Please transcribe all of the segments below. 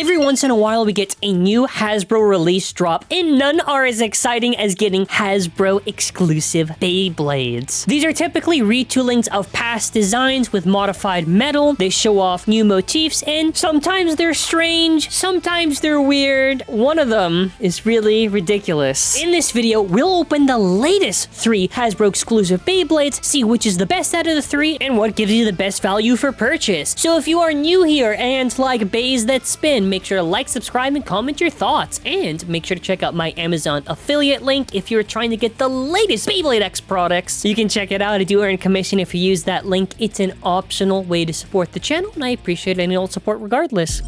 Every once in a while, we get a new Hasbro release drop, and none are as exciting as getting Hasbro exclusive Beyblades. These are typically retoolings of past designs with modified metal. They show off new motifs, and sometimes they're strange, sometimes they're weird. One of them is really ridiculous. In this video, we'll open the latest 3 Hasbro exclusive Beyblades, see which is the best out of the 3, and what gives you the best value for purchase. So if you are new here and like bays that spin, make sure to like, subscribe, and comment your thoughts. And make sure to check out my Amazon affiliate link if you're trying to get the latest Beyblade X products. You can check it out. I do earn commission if you use that link. It's an optional way to support the channel, and I appreciate any old support regardless.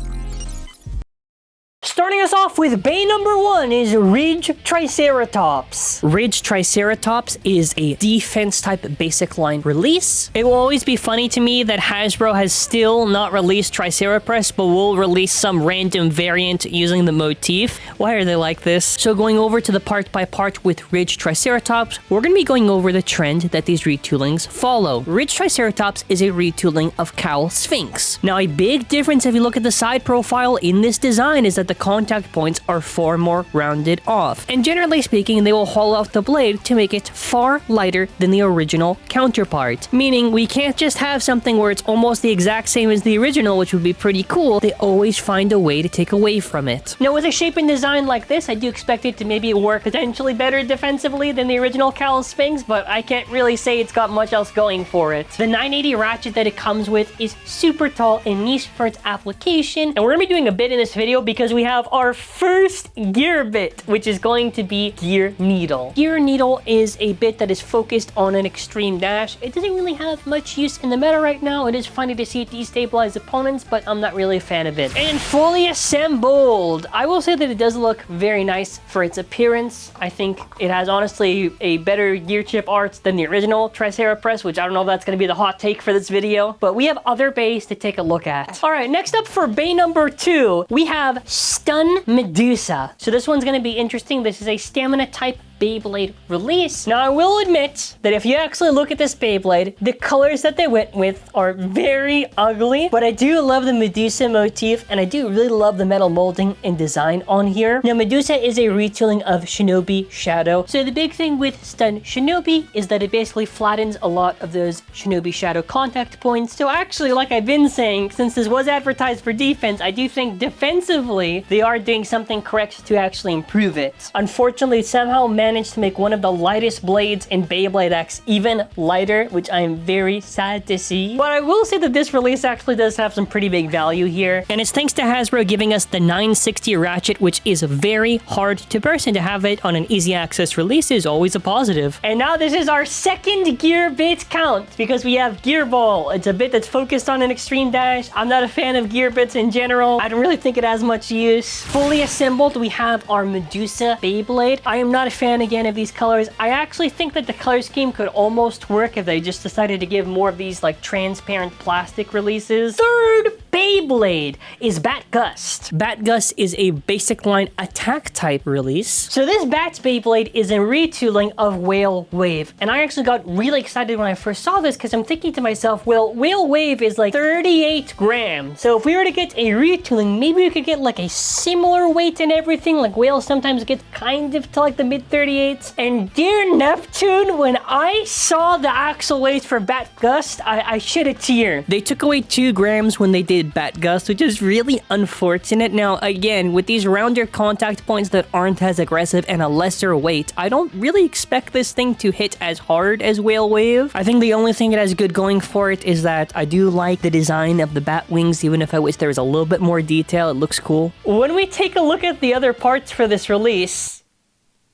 Starting us off with bay number 1 is Ridge Triceratops. Ridge Triceratops is a defense type basic line release. It will always be funny to me that Hasbro has still not released Triceratops, but will release some random variant using the motif. Why are they like this? So going over to the part by part with Ridge Triceratops, we're going to be going over the trend that these retoolings follow. Ridge Triceratops is a retooling of Cowl Sphinx. Now, a big difference if you look at the side profile in this design is that the contact points are far more rounded off, and generally speaking, they will hollow out the blade to make it far lighter than the original counterpart. Meaning, we can't just have something where it's almost the exact same as the original, which would be pretty cool. They always find a way to take away from it. Now, with a shape and design like this, I do expect it to maybe work potentially better defensively than the original Cowl Sphinx, but I can't really say it's got much else going for it. The 980 ratchet that it comes with is super tall and niche for its application, and we're gonna be doing a bit in this video because we have our first gear bit, which is going to be Gear Needle. Gear Needle is a bit that is focused on an extreme dash. It doesn't really have much use in the meta right now. It is funny to see it destabilize opponents, but I'm not really a fan of it. And fully assembled, I will say that it does look very nice for its appearance. I think it has honestly a better gear chip art than the original Triceratops, which I don't know if that's going to be the hot take for this video, but we have other bays to take a look at. All right, next up for bay number 2, we have Stun Medusa. So this one's going to be interesting. This is a stamina type Beyblade release. Now, I will admit that if you actually look at this Beyblade, the colors that they went with are very ugly, but I do love the Medusa motif, and I do really love the metal molding and design on here. Now, Medusa is a retooling of Shinobi Shadow. So the big thing with Stun Shinobi is that it basically flattens a lot of those Shinobi Shadow contact points. So actually, like I've been saying, since this was advertised for defense, I do think defensively, they are doing something correct to actually improve it. Unfortunately, somehow managed to make one of the lightest blades in Beyblade X even lighter, which I am very sad to see. But I will say that this release actually does have some pretty big value here, and it's thanks to Hasbro giving us the 960 ratchet, which is very hard to burst, and to have it on an easy access release is always a positive. And now this is our second gear bit count, because we have Gear Ball. It's a bit that's focused on an extreme dash. I'm not a fan of gear bits in general. I don't really think it has much use. Fully assembled, we have our Medusa Beyblade. I am not a fan again of these colors. I actually think that the color scheme could almost work if they just decided to give more of these like transparent plastic releases. Third Beyblade is Bat Gust. Bat Gust is a basic line attack type release. So this Bat's Beyblade is a retooling of Whale Wave, and I actually got really excited when I first saw this because I'm thinking to myself, well, Whale Wave is like 38 grams. So if we were to get a retooling, maybe we could get like a similar weight and everything. Like Whale sometimes gets kind of to like the mid 38s. And dear Neptune, when I saw the axle weight for Bat Gust, I shed a tear. They took away 2 grams when they did Bat Gust, which is really unfortunate. Now, again, with these rounder contact points that aren't as aggressive and a lesser weight, I don't really expect this thing to hit as hard as Whale Wave. I think the only thing it has good going for it is that I do like the design of the bat wings, even if I wish there was a little bit more detail. It looks cool. When we take a look at the other parts for this release,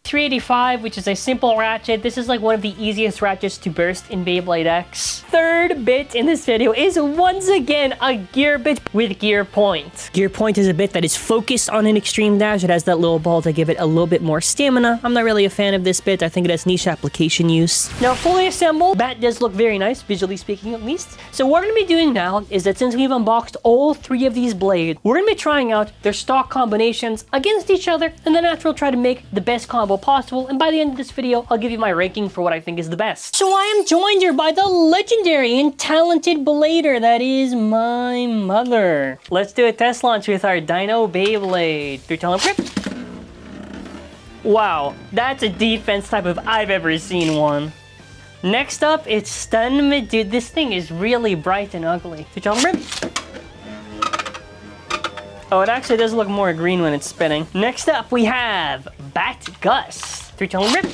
385, which is a simple ratchet. This is like one of the easiest ratchets to burst in Beyblade X. Third bit in this video is once again a gear bit with Gear Point. Gear Point is a bit that is focused on an extreme dash. It has that little ball to give it a little bit more stamina. I'm not really a fan of this bit. I think it has niche application use. Now, fully assembled, Bat does look very nice, visually speaking at least. So what we're going to be doing now is that since we've unboxed all 3 of these blades, we're going to be trying out their stock combinations against each other, and then after we'll try to make the best combo level possible, and by the end of this video, I'll give you my ranking for what I think is the best. So I am joined here by the legendary and talented blader that is my mother. Let's do a test launch with our Dino Beyblade. 3, 2, 1, rip! Wow, that's a defense type if I've ever seen one. Next up, it's Stun Medusa. This thing is really bright and ugly. 3, 2, 1, rip! Oh, it actually does look more green when it's spinning. Next up, we have Bat Gust. 3, 2, 1, rip!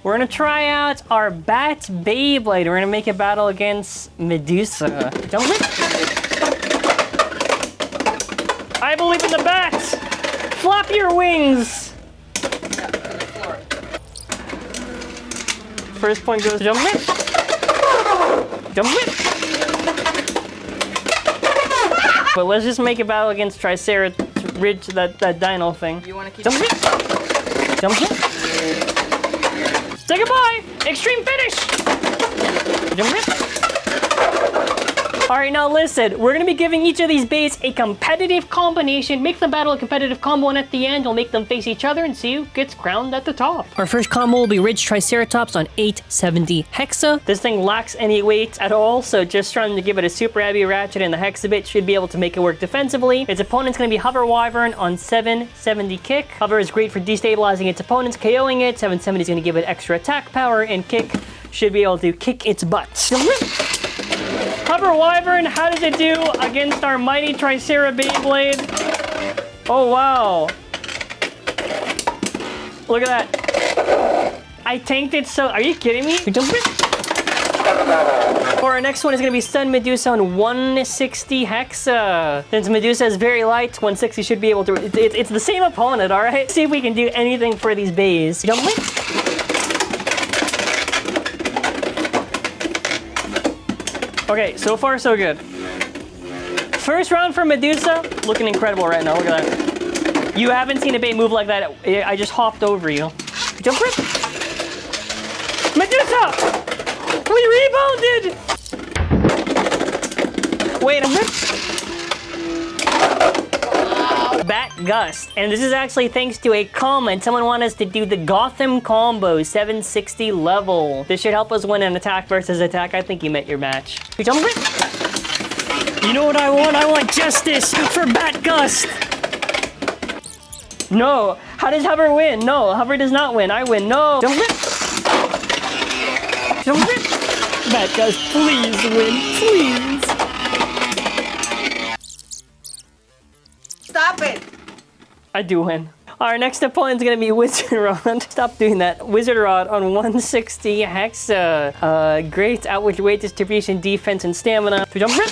We're gonna try out our Bat Beyblade. We're gonna make a battle against Medusa. 3, 2, 1, rip! I believe in the bats! Flap your wings! First point goes jump rip! Jump rip! But let's just make a battle against Triceratops, that dino thing. You wanna keep jump rip! Jump rip! Say goodbye! Extreme finish! Jump rip! Alright, now listen, we're gonna be giving each of these baits a competitive combination, make them battle a competitive combo, and at the end, we'll make them face each other and see who gets crowned at the top. Our first combo will be Ridge Triceratops on 870 Hexa. This thing lacks any weight at all, so just trying to give it a super heavy ratchet and the Hexa bit should be able to make it work defensively. Its opponent's gonna be Hover Wyvern on 770 Kick. Hover is great for destabilizing its opponents, KOing it. 770 is gonna give it extra attack power, and Kick should be able to kick its butt. Hover Wyvern, how does it do against our mighty Triceratops Beyblade? Oh, wow. Look at that. I tanked it so... Are you kidding me? For our next one is going to be Stun Medusa on 160 Hexa. Since Medusa is very light, 160 should be able to... It's the same opponent, all right? See if we can do anything for these bays. Jump it. Okay, so far so good. First round for Medusa, looking incredible right now. Look at that. You haven't seen a bait move like that. I just hopped over you. Jump rip! Medusa! We rebounded! Wait a minute. Bat Gust, and this is actually thanks to a comment. Someone wanted us to do the Gotham combo, 760 level. This should help us win an attack versus attack. I think you met your match. You know what I want? I want justice for Bat Gust. No, how does Hover win? No, Hover does not win. I win. No. Don't rip. Don't rip. Bat Gust, please win, please. Stop it! I do win. Our next opponent's gonna be Wizard Rod. Stop doing that. Wizard Rod on 160 Hexa. Great outward weight distribution, defense, and stamina. Jump rip!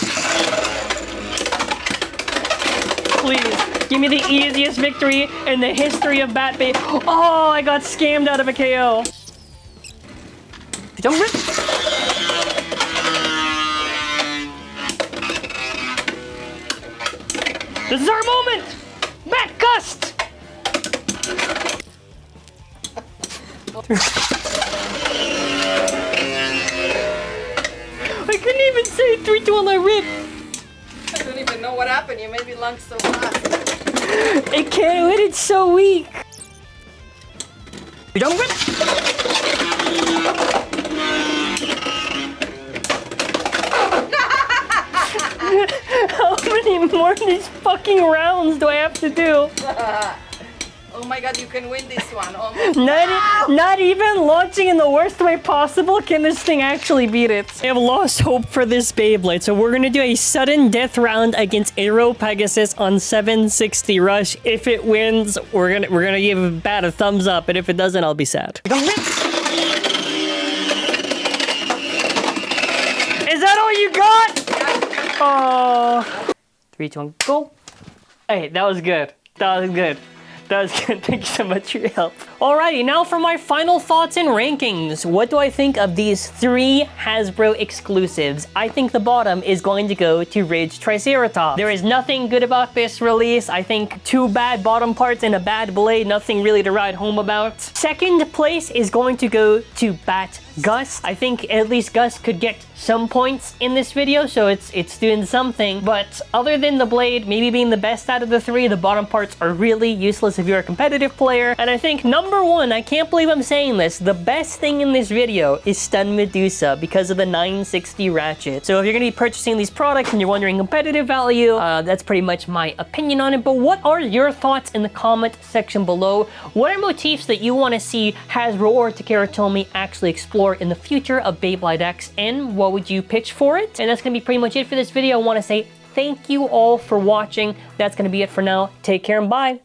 Please, give me the easiest victory in the history of Bat Bay. Oh, I got scammed out of a KO. Jump rip! This is our moment! Bat Gust! I couldn't even say 3, 2, 1, I rip! I don't even know what happened. You made me lunge so fast. It can't win, it's so weak! Don't rip! How many more of these fucking rounds do I have to do? Oh my god, you can win this one. Almost. Not even launching in the worst way possible can this thing actually beat it. I have lost hope for this Beyblade, so we're gonna do a sudden death round against Aero Pegasus on 760 Rush. If it wins, we're gonna give Bat a thumbs up, and if it doesn't, I'll be sad. Is that all you got? Oh. 3, 2, 1, go. Hey, that was good. That was good. That was good. Thank you so much for your help. Alrighty, now for my final thoughts and rankings. What do I think of these 3 Hasbro exclusives? I think the bottom is going to go to Ridge Triceratops. There is nothing good about this release. I think 2 bad bottom parts and a bad blade. Nothing really to write home about. Second place is going to go to Bat Gus. I think at least Gus could get some points in this video, so it's doing something. But other than the blade maybe being the best out of the three, the bottom parts are really useless if you're a competitive player. And I think number one, I can't believe I'm saying this, the best thing in this video is Stun Medusa because of the 960 ratchet. So if you're going to be purchasing these products and you're wondering competitive value, that's pretty much my opinion on it. But what are your thoughts in the comment section below? What are motifs that you want to see Hasbro or Takara Tomy actually explore in the future of Beyblade X, and what would you pitch for it? And that's going to be pretty much it for this video. I want to say thank you all for watching. That's going to be it for now. Take care and bye.